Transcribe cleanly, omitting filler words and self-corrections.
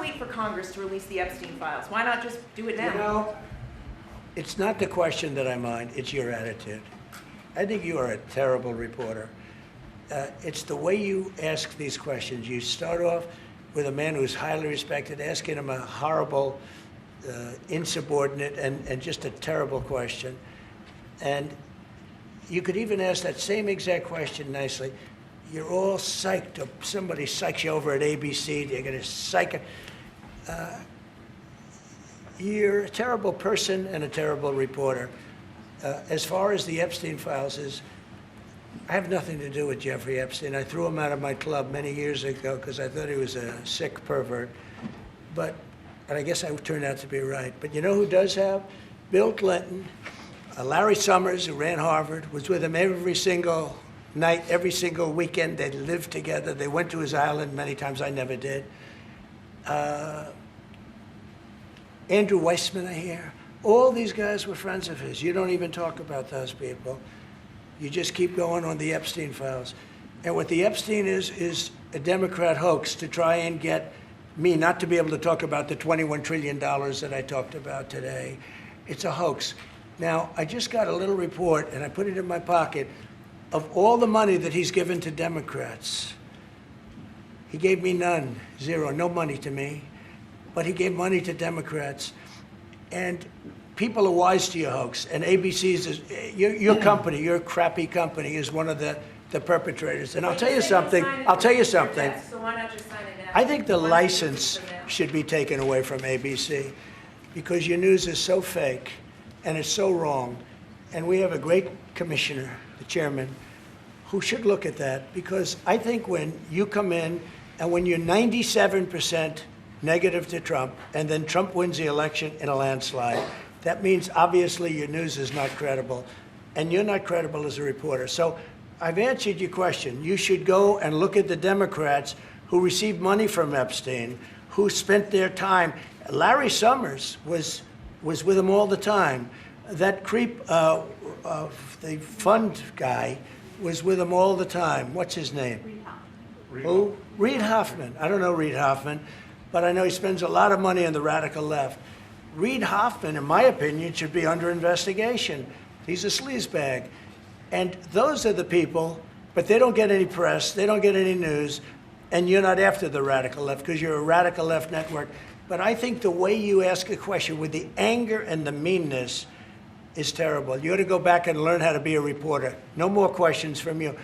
wait for Congress to release the Epstein files? Why not just do it now? You know, it's not the question that I mind, it's your attitude. I think you are a terrible reporter. It's the way you ask these questions. You start off with a man who's highly respected, asking him a horrible, insubordinate, and just a terrible question. And you could even ask that same exact question nicely. You're all psyched up. Somebody psychs you over at ABC. They're going to psych it. You're a terrible person and a terrible reporter. As far as the Epstein files is, I have nothing to do with Jeffrey Epstein. I threw him out of my club many years ago because I thought he was a sick pervert. And I guess I turned out to be right. But you know who does have? Bill Clinton, Larry Summers, who ran Harvard, was with him every single night, every single weekend. They lived together. They went to his island many times. I never did. Andrew Weissman, I hear. All these guys were friends of his. You don't even talk about those people. You just keep going on the Epstein files. And what the Epstein is a Democrat hoax to try and get me not to be able to talk about the $21 trillion that I talked about today. It's a hoax. Now, I just got a little report, and I put it in my pocket, of all the money that he's given to Democrats. He gave me none, zero, no money to me. But he gave money to Democrats. And people are wise to your hoax. And ABC's, your company, your crappy company, is one of the perpetrators. And I'll tell you something. So why not just sign it now? I think the license should be taken away from ABC because your news is so fake and it's so wrong. And we have a great commissioner, the chairman, who should look at that because I think when you come in and when you're 97% negative to Trump, and then Trump wins the election in a landslide, that means obviously your news is not credible, and you're not credible as a reporter. So I've answered your question. You should go and look at the Democrats who received money from Epstein, who spent their time. Larry Summers was with him all the time. That creep of the fund guy was with him all the time. What's his name? Reid Who? Hoffman. Reid Hoffman. I don't know Reid Hoffman, but I know he spends a lot of money on the radical left. Reid Hoffman, in my opinion, should be under investigation. He's a sleazebag. And those are the people, but they don't get any press, they don't get any news, and you're not after the radical left because you're a radical left network. But I think the way you ask a question with the anger and the meanness is terrible. You ought to go back and learn how to be a reporter. No more questions from you.